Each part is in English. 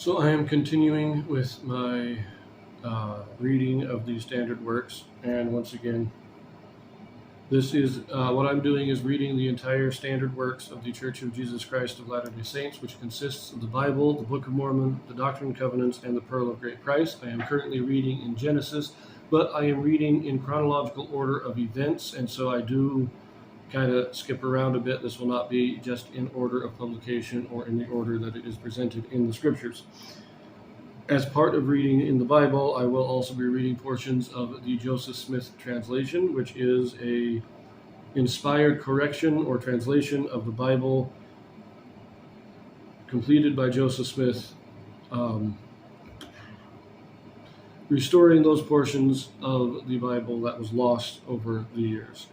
So I am continuing with my reading of the standard works, and once again, this is what I'm doing is reading the entire standard works of the Church of Jesus Christ of Latter-day Saints, which consists of the Bible, the Book of Mormon, the Doctrine and Covenants, and the Pearl of Great Price. I am currently reading in Genesis, but I am reading in chronological order of events, and so I do kind of skip around a bit. This will not be just in order of publication or in the order that it is presented in the scriptures. As part of reading in the Bible, I will also be reading portions of the Joseph Smith translation, which is a inspired correction or translation of the Bible completed by Joseph Smith, restoring those portions of the Bible that was lost over the years.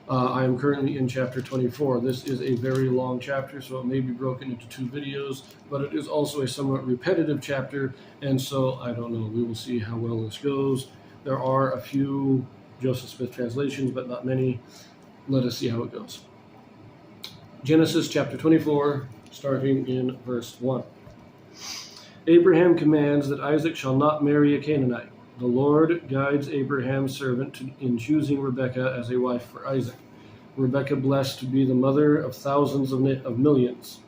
I am currently in chapter 24. This is a very long chapter, so it may be broken into two videos, but it is also a somewhat repetitive chapter, and so I don't know. We will see how well this goes. There are a few Joseph Smith translations, but not many. Let us see how it goes. Genesis chapter 24, starting in verse 1. Abraham commands that Isaac shall not marry a Canaanite. The Lord guides Abraham's servant in choosing Rebekah as a wife for Isaac. Rebekah blessed to be the mother of thousands of millions.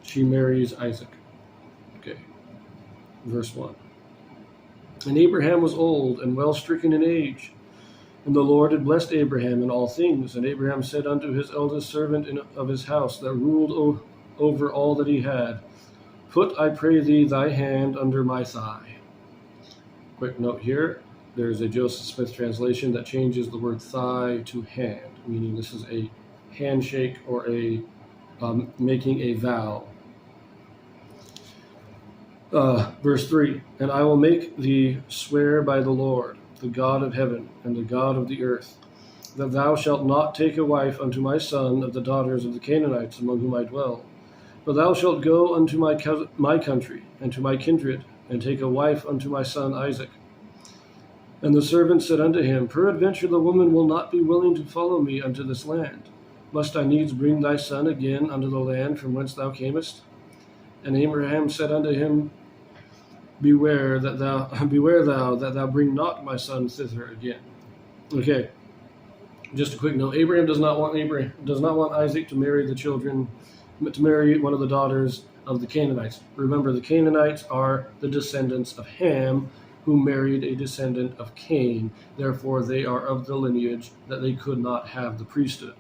She marries Isaac. Okay, verse 1. And Abraham was old and well stricken in age, and the Lord had blessed Abraham in all things. And Abraham said unto his eldest servant of his house that ruled over all that he had, Put, I pray thee, thy hand under my thigh. Quick note here, there's a Joseph Smith translation that changes the word thigh to hand, meaning this is a handshake or a making a vow. Verse 3, And I will make thee swear by the Lord, the God of heaven and the God of the earth, that thou shalt not take a wife unto my son of the daughters of the Canaanites among whom I dwell, but thou shalt go unto my country and to my kindred, and take a wife unto my son Isaac. And the servant said unto him, Peradventure the woman will not be willing to follow me unto this land. Must I needs bring thy son again unto the land from whence thou camest? And Abraham said unto him, Beware thou that thou bring not my son thither again. Okay, just a quick note. Abraham does not want Isaac to marry one of the daughters of the Canaanites. Remember, the Canaanites are the descendants of Ham, who married a descendant of Cain. Therefore, they are of the lineage that they could not have the priesthood.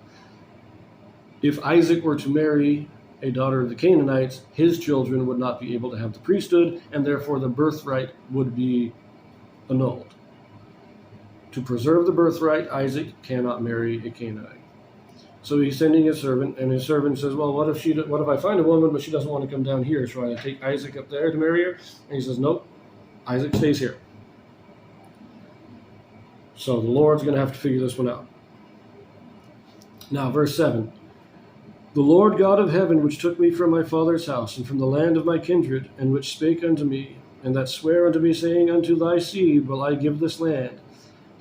If Isaac were to marry a daughter of the Canaanites, his children would not be able to have the priesthood, and therefore the birthright would be annulled. To preserve the birthright, Isaac cannot marry a Canaanite. So he's sending his servant, and his servant says, well, what if I find a woman, but she doesn't want to come down here? Should I take Isaac up there to marry her? And he says, nope, Isaac stays here. So the Lord's going to have to figure this one out. Now, verse 7. The Lord God of heaven, which took me from my father's house, and from the land of my kindred, and which spake unto me, and that sware unto me, saying, Unto thy seed will I give this land,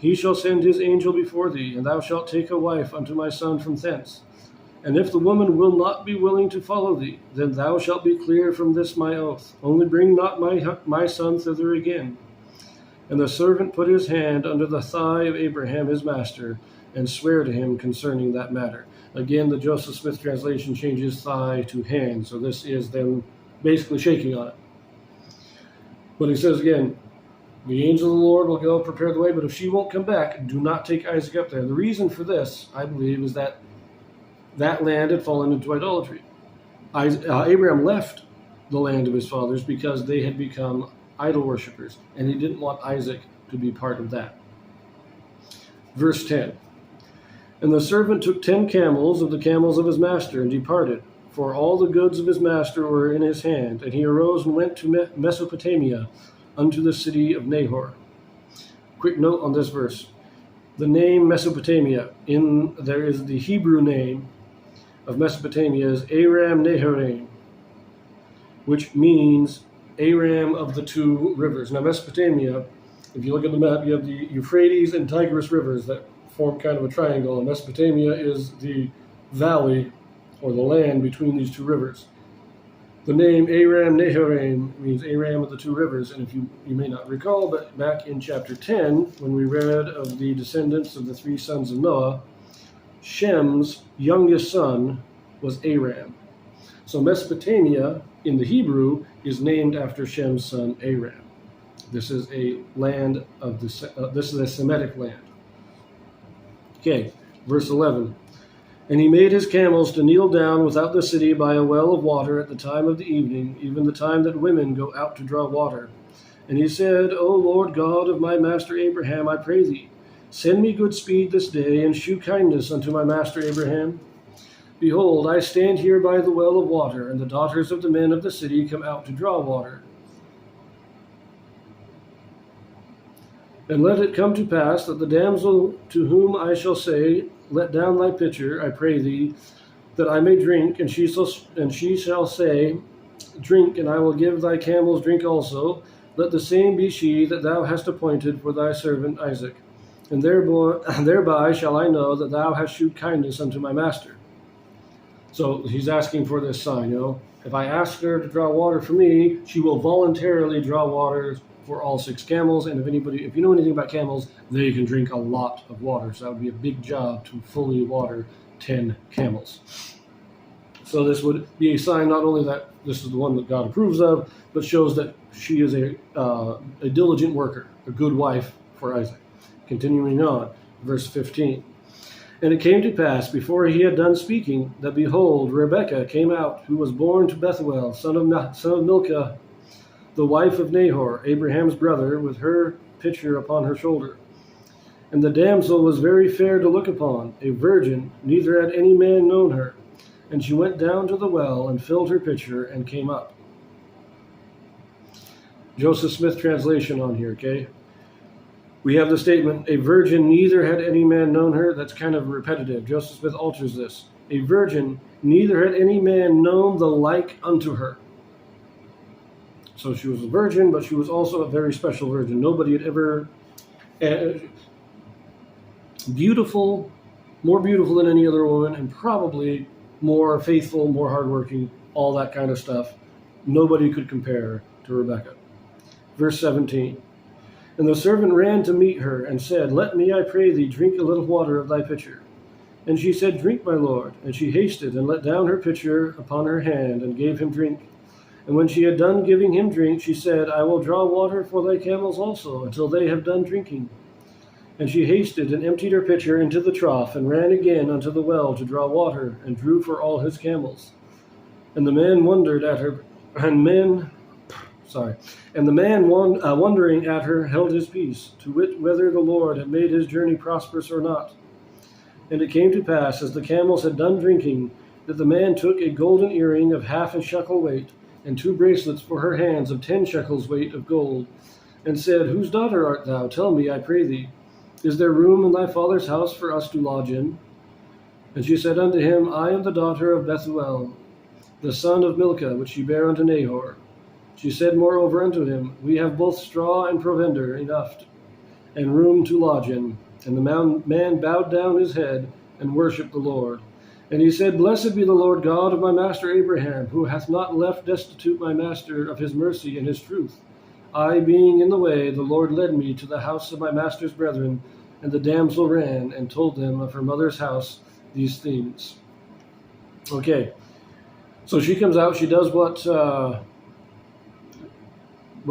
He shall send his angel before thee, and thou shalt take a wife unto my son from thence. And if the woman will not be willing to follow thee, then thou shalt be clear from this my oath. Only bring not my son thither again. And the servant put his hand under the thigh of Abraham his master, and sware to him concerning that matter. Again, the Joseph Smith translation changes thigh to hand, so this is them basically shaking on it. But he says again, the angel of the Lord will go prepare the way, but if she won't come back, do not take Isaac up there. The reason for this, I believe, is that land had fallen into idolatry. Abraham left the land of his fathers because they had become idol worshippers, and he didn't want Isaac to be part of that. Verse 10. And the servant took 10 camels of the camels of his master and departed, for all the goods of his master were in his hand. And he arose and went to Mesopotamia, unto the city of Nahor. Quick note on this verse. The name Mesopotamia, there is the Hebrew name of Mesopotamia is Aram Naharaim, which means Aram of the two rivers. Now Mesopotamia, if you look at the map, you have the Euphrates and Tigris rivers that form kind of a triangle, and Mesopotamia is the valley or the land between these two rivers. The name Aram Naharaim means Aram of the two rivers, and if you may not recall, but back in chapter 10, when we read of the descendants of the three sons of Noah, Shem's youngest son was Aram. So Mesopotamia in the Hebrew is named after Shem's son Aram. This is a land of this is a Semitic land. Okay, verse 11. And he made his camels to kneel down without the city by a well of water at the time of the evening, even the time that women go out to draw water. And he said, O Lord God of my master Abraham, I pray thee, send me good speed this day, and shew kindness unto my master Abraham. Behold, I stand here by the well of water, and the daughters of the men of the city come out to draw water. And let it come to pass that the damsel to whom I shall say, Let down thy pitcher, I pray thee, that I may drink, and she shall say, Drink, and I will give thy camels drink also. Let the same be she that thou hast appointed for thy servant Isaac. And thereby shall I know that thou hast shewed kindness unto my master. So he's asking for this sign, If I ask her to draw water for me, she will voluntarily draw water for all 6 camels, and if you know anything about camels, they can drink a lot of water, so that would be a big job to fully water 10 camels. So this would be a sign not only that this is the one that God approves of, but shows that she is a diligent worker, a good wife for Isaac. Continuing on, verse 15. And it came to pass, before he had done speaking, that behold, Rebekah came out, who was born to Bethuel, son of Milcah, the wife of Nahor, Abraham's brother, with her pitcher upon her shoulder. And the damsel was very fair to look upon, a virgin, neither had any man known her. And she went down to the well, and filled her pitcher, and came up. Joseph Smith translation on here, okay? We have the statement, a virgin, neither had any man known her. That's kind of repetitive. Joseph Smith alters this. A virgin, neither had any man known the like unto her. So she was a virgin, but she was also a very special virgin. Nobody had ever... beautiful, more beautiful than any other woman, and probably more faithful, more hardworking, all that kind of stuff. Nobody could compare to Rebekah. Verse 17. And the servant ran to meet her, and said, Let me, I pray thee, drink a little water of thy pitcher. And she said, Drink, my lord. And she hasted, and let down her pitcher upon her hand, and gave him drink. And when she had done giving him drink, she said, I will draw water for thy camels also, until they have done drinking. And she hasted, and emptied her pitcher into the trough, and ran again unto the well to draw water, and drew for all his camels. And the man wondered at her, wondering at her, held his peace, to wit whether the Lord had made his journey prosperous or not. And it came to pass, as the camels had done drinking, that the man took a golden earring of 1/2 shekel weight, and 2 bracelets for her hands of 10 shekels weight of gold, and said, Whose daughter art thou? Tell me, I pray thee. Is there room in thy father's house for us to lodge in? And she said unto him, I am the daughter of Bethuel, the son of Milcah, which she bare unto Nahor. She said moreover unto him, We have both straw and provender enough, and room to lodge in. And the man bowed down his head, and worshipped the Lord. And he said, Blessed be the Lord God of my master Abraham, who hath not left destitute my master of his mercy and his truth. I being in the way, the Lord led me to the house of my master's brethren, and the damsel ran and told them of her mother's house these things. Okay, so she comes out, she does what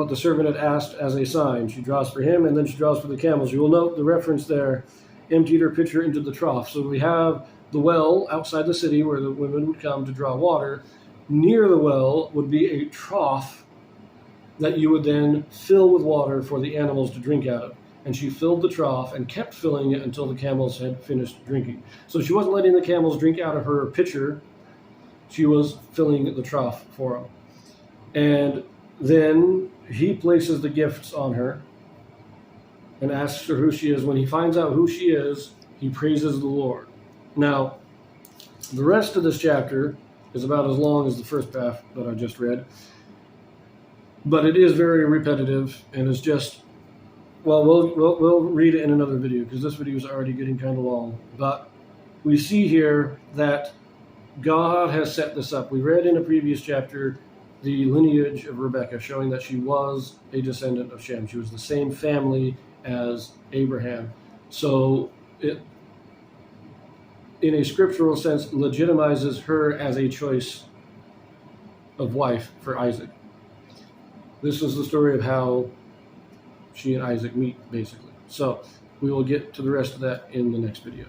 the servant had asked as a sign. She draws for him, and then she draws for the camels. You will note the reference there, emptied her pitcher into the trough. So we have the well outside the city where the women would come to draw water. Near the well would be a trough that you would then fill with water for the animals to drink out of. And she filled the trough and kept filling it until the camels had finished drinking. So she wasn't letting the camels drink out of her pitcher. She was filling the trough for them. And then he places the gifts on her and asks her who she is. When he finds out who she is, he praises the Lord. Now, the rest of this chapter is about as long as the first half that I just read. But it is very repetitive, and it's just, well, we'll read it in another video, because this video is already getting kind of long. But we see here that God has set this up. We read in a previous chapter the lineage of Rebekah, showing that she was a descendant of Shem. She was the same family as Abraham. So it, in a scriptural sense, legitimizes her as a choice of wife for Isaac. This is the story of how she and Isaac meet, basically. So we will get to the rest of that in the next video.